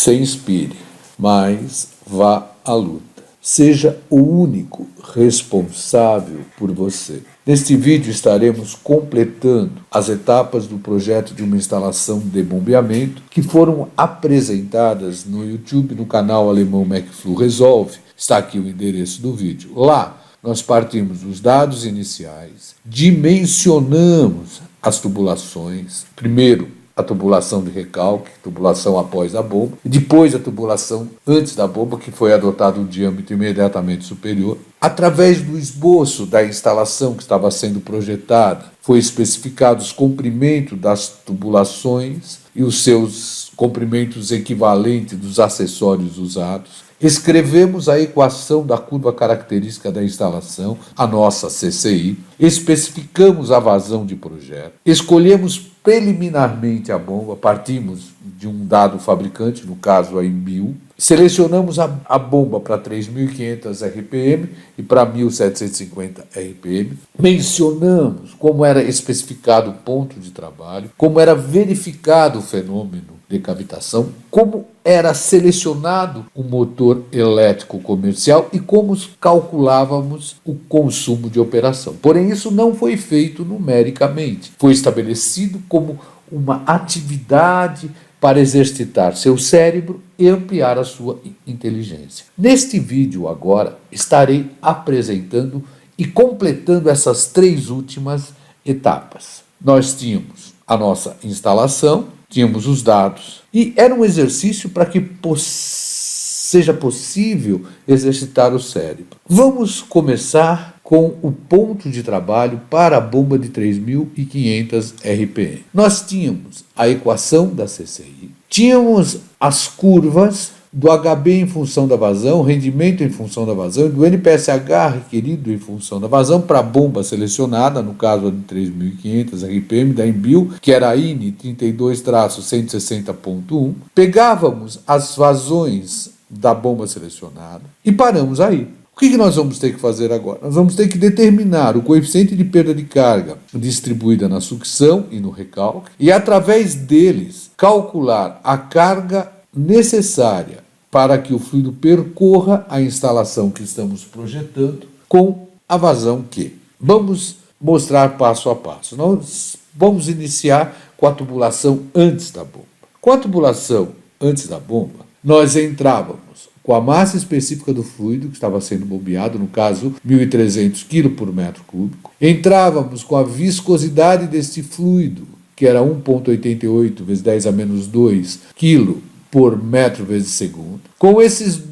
se inspire, mas vá à luta. Seja o único responsável por você. Neste vídeo estaremos completando as etapas do projeto de uma instalação de bombeamento que foram apresentadas no YouTube, no canal alemão McFlu Resolve. Está aqui o endereço do vídeo. Lá nós partimos dos dados iniciais, dimensionamos as tubulações, primeiro a tubulação de recalque, tubulação após a bomba, e depois a tubulação antes da bomba, que foi adotado um diâmetro imediatamente superior. Através do esboço da instalação que estava sendo projetada, foi especificado os comprimentos das tubulações e os seus comprimentos equivalentes dos acessórios usados. Escrevemos a equação da curva característica da instalação, a nossa CCI, especificamos a vazão de projeto, escolhemos preliminarmente a bomba, partimos de um dado fabricante, no caso a 1000, selecionamos a bomba para 3.500 RPM e para 1.750 RPM, mencionamos como era especificado o ponto de trabalho, como era verificado o fenômeno de cavitação, como era selecionado o motor elétrico comercial e como calculávamos o consumo de operação. Porém, isso não foi feito numericamente. Foi estabelecido como uma atividade para exercitar seu cérebro e ampliar a sua inteligência. Neste vídeo agora estarei apresentando e completando essas três últimas etapas. Nós tínhamos a nossa instalação, tínhamos os dados e era um exercício para que seja possível exercitar o cérebro. Vamos começar com o ponto de trabalho para a bomba de 3.500 RPM. Nós tínhamos a equação da CCI, tínhamos as curvas do HB em função da vazão, rendimento em função da vazão, e do NPSH requerido em função da vazão para a bomba selecionada, no caso de 3.500 RPM da Embil, que era a INE 32-160.1. Pegávamos as vazões da bomba selecionada e paramos aí. O que nós vamos ter que fazer agora? Nós vamos ter que determinar o coeficiente de perda de carga distribuída na sucção e no recalque e, através deles, calcular a carga necessária para que o fluido percorra a instalação que estamos projetando com a vazão Q. Vamos mostrar passo a passo. Nós vamos iniciar com a tubulação antes da bomba. Com a tubulação antes da bomba, nós entrávamos com a massa específica do fluido que estava sendo bombeado, no caso 1.300 kg por metro cúbico. Entrávamos com a viscosidade deste fluido, que era 1,88 vezes 10 a menos 2 kg por metro vezes segundo. Com esses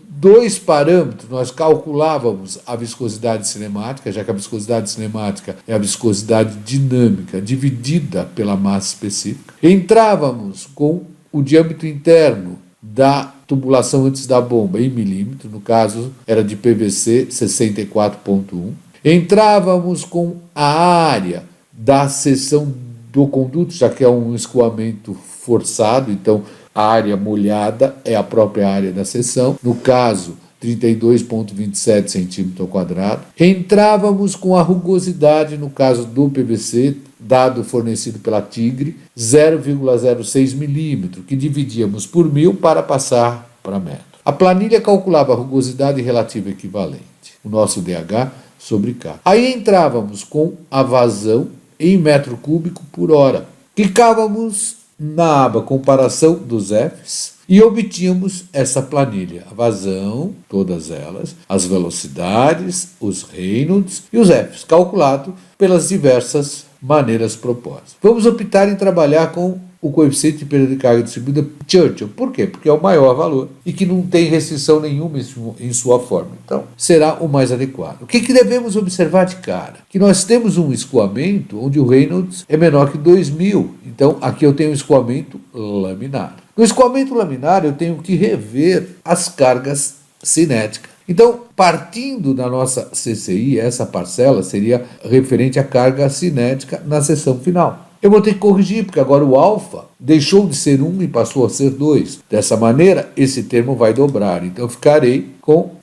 dois parâmetros, nós calculávamos a viscosidade cinemática, já que a viscosidade cinemática é a viscosidade dinâmica dividida pela massa específica. Entrávamos com o diâmetro interno da tubulação antes da bomba em milímetro, no caso era de PVC 64,1. Entrávamos com a área da seção do conduto, já que é um escoamento forçado, então a área molhada é a própria área da seção, no caso 32,27 centímetros ao quadrado. Entrávamos com a rugosidade, no caso do PVC, dado fornecido pela Tigre, 0,06 milímetro, que dividíamos por 1000 para passar para metro. A planilha calculava a rugosidade relativa equivalente, o nosso DH sobre K. Aí entrávamos com a vazão em metro cúbico por hora. Clicávamos na aba comparação dos Fs e obtínhamos essa planilha, a vazão, todas elas, as velocidades, os Reynolds e os Fs, calculado pelas diversas maneiras propostas. Vamos optar em trabalhar com o coeficiente de perda de carga distribuída Churchill. Por quê? Porque é o maior valor e que não tem restrição nenhuma em sua forma. Então, será o mais adequado. O que devemos observar de cara? Que nós temos um escoamento onde o Reynolds é menor que 2000. Então, aqui eu tenho um escoamento laminar. No escoamento laminar, eu tenho que rever as cargas cinéticas. Então, partindo da nossa CCI, essa parcela seria referente à carga cinética na seção final. Eu vou ter que corrigir, porque agora o alfa deixou de ser 1 e passou a ser 2. Dessa maneira, esse termo vai dobrar. Então, eu ficarei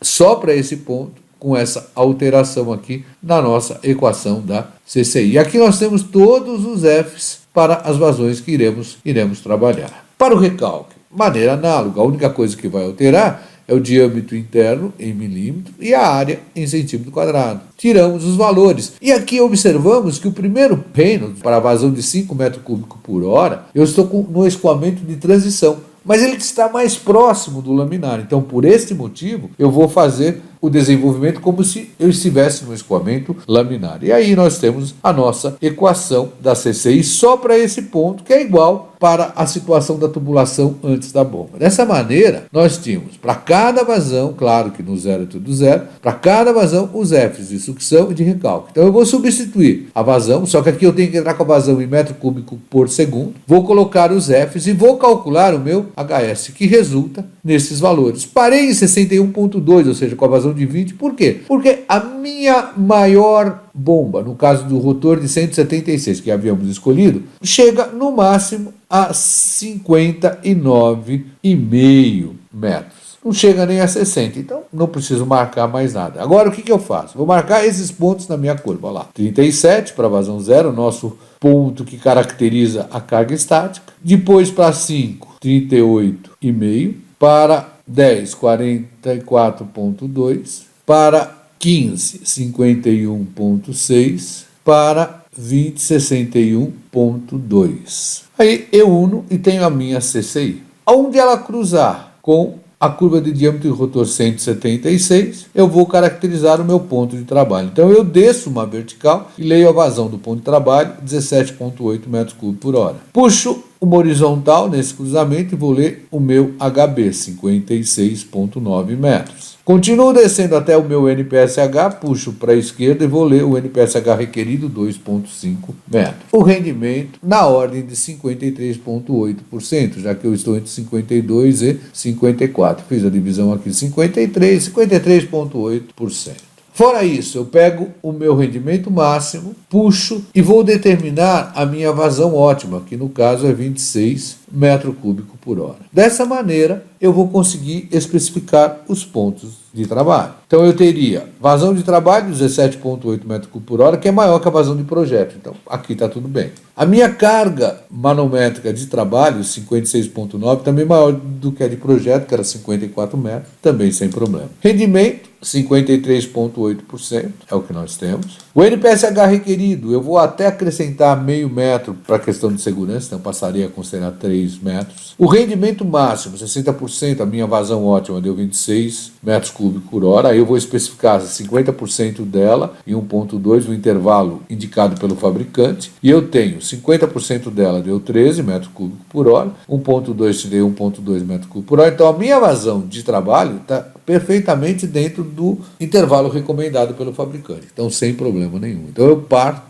só para esse ponto, com essa alteração aqui na nossa equação da CCI. E aqui nós temos todos os Fs para as vazões que iremos trabalhar. Para o recalque, maneira análoga. A única coisa que vai alterar é o diâmetro interno em milímetro e a área em centímetro quadrado. Tiramos os valores. E aqui observamos que o primeiro pênalti para a vazão de 5 metros cúbicos por hora, eu estou no escoamento de transição. Mas ele está mais próximo do laminar. Então, por este motivo, eu vou fazer o desenvolvimento como se eu estivesse no escoamento laminar. E aí nós temos a nossa equação da CCI só para esse ponto, que é igual para a situação da tubulação antes da bomba. Dessa maneira, nós tínhamos para cada vazão, claro que no zero é tudo zero, para cada vazão os Fs de sucção e de recalque. Então eu vou substituir a vazão, só que aqui eu tenho que entrar com a vazão em metro cúbico por segundo, vou colocar os Fs e vou calcular o meu HS, que resulta nesses valores. Parei em 61,2, ou seja, com a vazão de 20. Por quê? Porque a minha maior bomba, no caso do rotor de 176 que havíamos escolhido, chega no máximo a 59,5 metros. Não chega nem a 60, então não preciso marcar mais nada. Agora o que eu faço? Vou marcar esses pontos na minha curva. Olha lá, 37 para vazão zero, nosso ponto que caracteriza a carga estática. Depois para 5, 38,5. Para 10, 44,2. Para 15, 51,6. Para 20, 61,2. Aí eu uno e tenho a minha CCI. Onde ela cruzar com a curva de diâmetro do rotor 176, eu vou caracterizar o meu ponto de trabalho. Então eu desço uma vertical e leio a vazão do ponto de trabalho, 17,8 metros cúbicos por hora. Puxo uma horizontal nesse cruzamento e vou ler o meu HB, 56,9 metros. Continuo descendo até o meu NPSH, puxo para a esquerda e vou ler o NPSH requerido, 2,5 metros. O rendimento na ordem de 53,8%, já que eu estou entre 52 e 54. Fiz a divisão aqui, 53,8%. Fora isso, eu pego o meu rendimento máximo, puxo e vou determinar a minha vazão ótima, que no caso é 26 metros cúbicos por hora. Dessa maneira, eu vou conseguir especificar os pontos de trabalho. Então eu teria vazão de trabalho 17,8 metros cúbicos por hora, que é maior que a vazão de projeto. Então aqui está tudo bem. A minha carga manométrica de trabalho, 56,9, também maior do que a de projeto, que era 54 metros, também sem problema. Rendimento, 53,8%, é o que nós temos. O NPSH requerido, eu vou até acrescentar meio metro para a questão de segurança, então passaria a considerar 3 metros. O rendimento máximo, 60%, a minha vazão ótima deu 26 metros cúbicos por hora, aí eu vou especificar 50% dela em 1,2, o intervalo indicado pelo fabricante, e eu tenho 50% dela deu 13 metros cúbicos por hora, 1,2 te deu 1,2 metros cúbicos por hora, então a minha vazão de trabalho está perfeitamente dentro do intervalo recomendado pelo fabricante, então sem problema nenhum. Então eu parto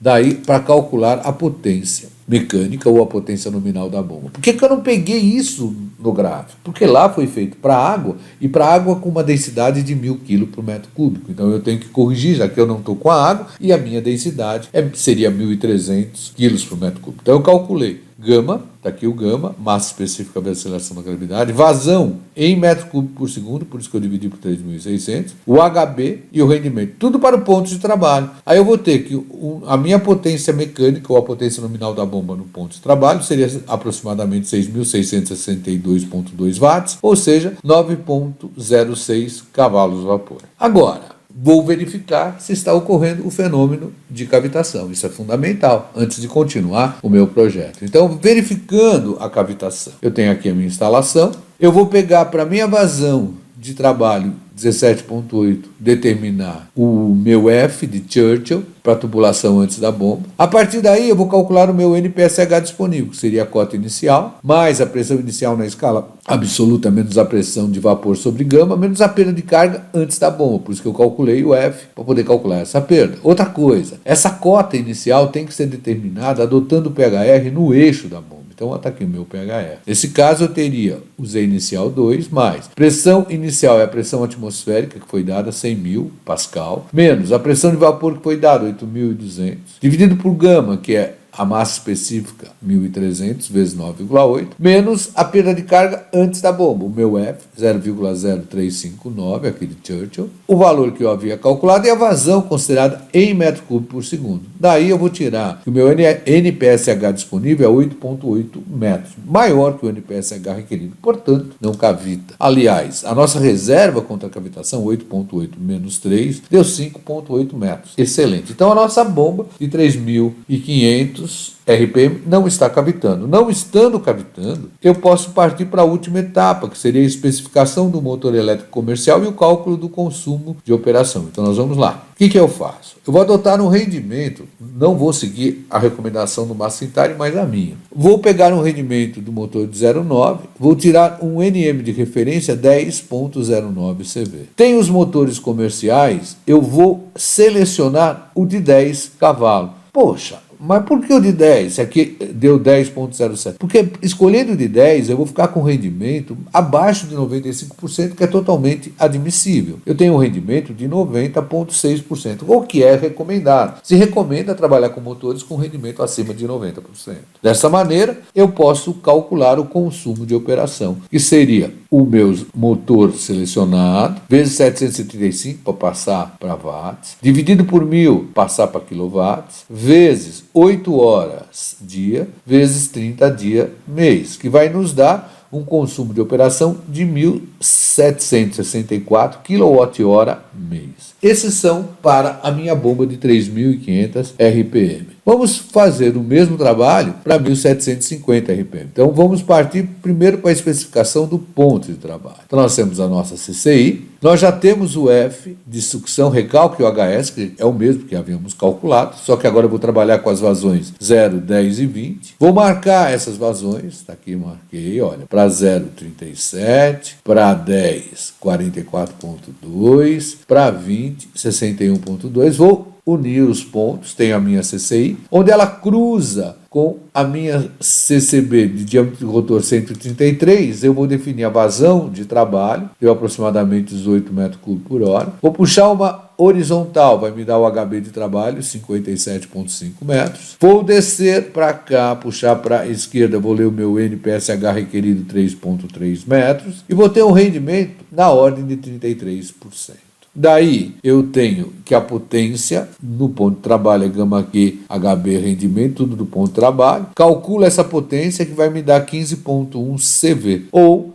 daí para calcular a potência mecânica ou a potência nominal da bomba. Por que eu não peguei isso no gráfico? Porque lá foi feito para água e para água com uma densidade de 1.000 kg por metro cúbico. Então eu tenho que corrigir, já que eu não estou com a água e a minha densidade seria 1.300 kg por metro cúbico. Então eu calculei gama, está aqui o gama, massa específica da aceleração da gravidade, vazão em metro cúbico por segundo, por isso que eu dividi por 3.600, o HB e o rendimento, tudo para o ponto de trabalho. Aí eu vou ter que a minha potência mecânica ou a potência nominal da bomba no ponto de trabalho seria aproximadamente 6.662,2 watts, ou seja, 9,06 cavalos vapor. Agora, vou verificar se está ocorrendo o fenômeno de cavitação. Isso é fundamental antes de continuar o meu projeto. Então, verificando a cavitação, eu tenho aqui a minha instalação, eu vou pegar para a minha vazão de trabalho 17,8, determinar o meu F de Churchill para a tubulação antes da bomba. A partir daí eu vou calcular o meu NPSH disponível, que seria a cota inicial, mais a pressão inicial na escala absoluta, menos a pressão de vapor sobre gama, menos a perda de carga antes da bomba. Por isso que eu calculei o F para poder calcular essa perda. Outra coisa, essa cota inicial tem que ser determinada adotando o PHR no eixo da bomba. Então está aqui o meu PHR. Nesse caso eu teria o Z inicial 2 mais pressão inicial é a pressão atmosférica que foi dada 100.000 Pascal, menos a pressão de vapor que foi dada 8.200, dividido por gama, que é a massa específica 1.300 vezes 9,8, menos a perda de carga antes da bomba, o meu F, 0,0359, aquele Churchill, o valor que eu havia calculado e a vazão considerada em metro cúbico por segundo. Daí eu vou tirar que o meu NPSH disponível é 8,8 metros, maior que o NPSH requerido, portanto, não cavita. Aliás, a nossa reserva contra a cavitação, 8,8 menos 3, deu 5,8 metros. Excelente. Então, a nossa bomba de 3.500 RPM não está cavitando. Não estando cavitando, eu posso partir para a última etapa, que seria a especificação do motor elétrico comercial e o cálculo do consumo de operação. Então, nós vamos lá. O que eu faço? Eu vou adotar um rendimento, não vou seguir a recomendação do Massintari, mas a minha. Vou pegar um rendimento do motor de 0,9, vou tirar um NM de referência 10,09 CV. Tem os motores comerciais, eu vou selecionar o de 10 cavalos. Poxa, mas por que o de 10? Esse aqui deu 10,07. Porque escolhendo o de 10, eu vou ficar com rendimento abaixo de 95%, que é totalmente admissível. Eu tenho um rendimento de 90,6%, o que é recomendado. Se recomenda trabalhar com motores com rendimento acima de 90%. Dessa maneira, eu posso calcular o consumo de operação, que seria o meu motor selecionado, vezes 735 para passar para watts, dividido por 1.000, passar para quilowatts, vezes 8 horas dia, vezes 30 dia mês, que vai nos dar um consumo de operação de 1.764 kWh mês. Esses são para a minha bomba de 3.500 RPM. Vamos fazer o mesmo trabalho para 1.750 RPM. Então, vamos partir primeiro para a especificação do ponto de trabalho. Então, nós temos a nossa CCI, nós já temos o F de sucção, recalque o HS, que é o mesmo que havíamos calculado, só que agora eu vou trabalhar com as vazões 0, 10 e 20. Vou marcar essas vazões, está aqui, marquei, olha, para 0, 37, para 10, 44,2, para 20, 61,2. Vou unir os pontos, tenho a minha CCI, onde ela cruza com a minha CCB de diâmetro de rotor 133, eu vou definir a vazão de trabalho, deu aproximadamente 18 metros cúbicos por hora. Vou puxar uma horizontal, vai me dar o HB de trabalho, 57,5 metros. Vou descer para cá, puxar para a esquerda, vou ler o meu NPSH requerido, 3,3 metros, e vou ter um rendimento na ordem de 33%. Daí eu tenho que a potência no ponto de trabalho é gama Q, HB, rendimento, tudo do ponto de trabalho. Calculo essa potência que vai me dar 15,1 CV ou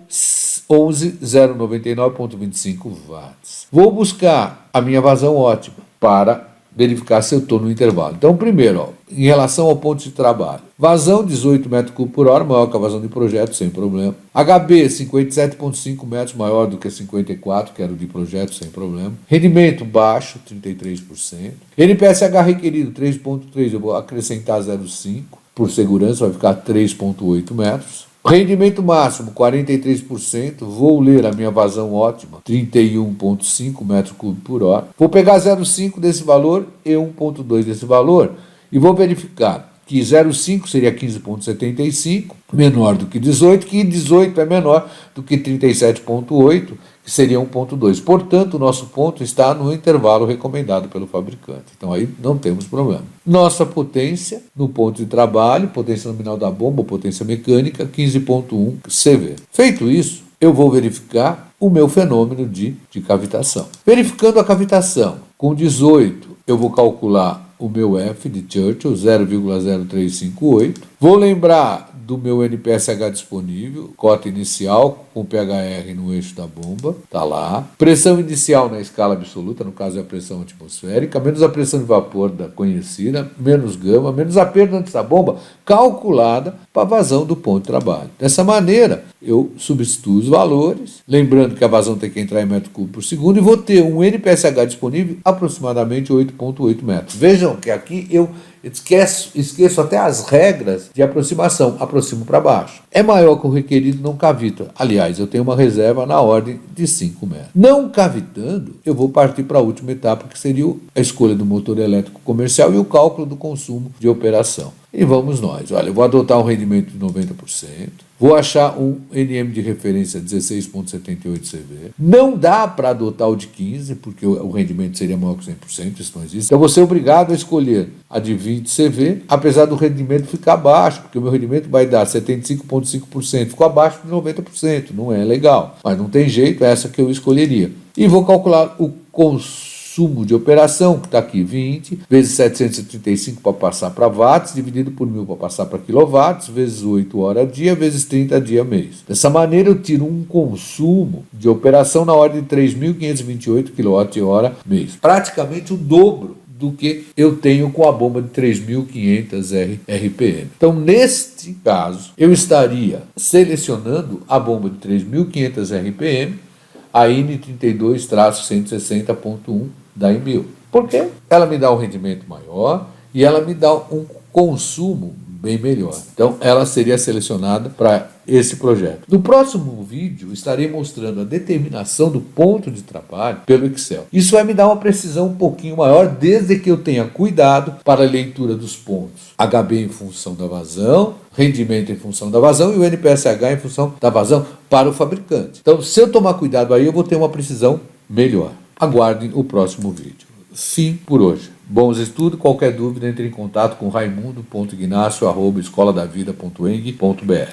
11.099,25 watts. Vou buscar a minha vazão ótima para verificar se eu estou no intervalo. Então, primeiro, em relação ao ponto de trabalho, vazão 18 metros cúbicos por hora, maior que a vazão de projeto, sem problema. HB 57,5 metros, maior do que 54, que era o de projeto, sem problema. Rendimento baixo, 33%. NPSH requerido 3,3, eu vou acrescentar 0,5, por segurança vai ficar 3,8 metros. Rendimento máximo, 43%, vou ler a minha vazão ótima, 31,5 metros cúbicos por hora. Vou pegar 0,5 desse valor e 1,2 desse valor e vou verificar que 0,5 seria 15,75, menor do que 18, que 18 é menor do que 37,8, que seria 1,2. Portanto, o nosso ponto está no intervalo recomendado pelo fabricante. Então, aí não temos problema. Nossa potência no ponto de trabalho, potência nominal da bomba, potência mecânica, 15,1 CV. Feito isso, eu vou verificar o meu fenômeno de cavitação. Verificando a cavitação, com 18, eu vou calcular o meu F de Churchill, 0,0358. Vou lembrar do meu NPSH disponível, cota inicial com pHr no eixo da bomba, tá lá. Pressão inicial na escala absoluta, no caso é a pressão atmosférica, menos a pressão de vapor da conhecida, menos gama, menos a perda antes da bomba, calculada para a vazão do ponto de trabalho. Dessa maneira, eu substituo os valores, lembrando que a vazão tem que entrar em metro cúbico por segundo, e vou ter um NPSH disponível aproximadamente 8,8 metros. Vejam que aqui eu esqueço até as regras de aproximação, aproximo para baixo. É maior que o requerido, não cavita. Aliás, eu tenho uma reserva na ordem de 5 metros. Não cavitando, eu vou partir para a última etapa, que seria a escolha do motor elétrico comercial e o cálculo do consumo de operação. E vamos nós. Olha, eu vou adotar um rendimento de 90%. Vou achar um NM de referência 16,78 CV. Não dá para adotar o de 15, porque o rendimento seria maior que 100%, isso não existe. Então, vou ser obrigado a escolher a de 20 CV, apesar do rendimento ficar baixo, porque o meu rendimento vai dar 75,5%, ficou abaixo de 90%, não é legal. Mas não tem jeito, é essa que eu escolheria. E vou calcular o consumo de operação, que está aqui 20, vezes 735 para passar para watts, dividido por 1000 para passar para quilowatts, vezes 8 horas dia, vezes 30 dia mês. Dessa maneira eu tiro um consumo de operação na ordem de 3.528 kWh mês. Praticamente o dobro do que eu tenho com a bomba de 3.500 RPM. Então, neste caso, eu estaria selecionando a bomba de 3.500 RPM, a N32-160.1 da Enmil. Por quê? Ela me dá um rendimento maior e ela me dá um consumo bem melhor. Então, ela seria selecionada para esse projeto. No próximo vídeo, estarei mostrando a determinação do ponto de trabalho pelo Excel. Isso vai me dar uma precisão um pouquinho maior, desde que eu tenha cuidado para a leitura dos pontos. HB em função da vazão, rendimento em função da vazão e o NPSH em função da vazão para o fabricante. Então, se eu tomar cuidado aí, eu vou ter uma precisão melhor. Aguardem o próximo vídeo. Fim por hoje. Bons estudos. Qualquer dúvida, entre em contato com raimundo.ignacio@escoladavida.eng.br.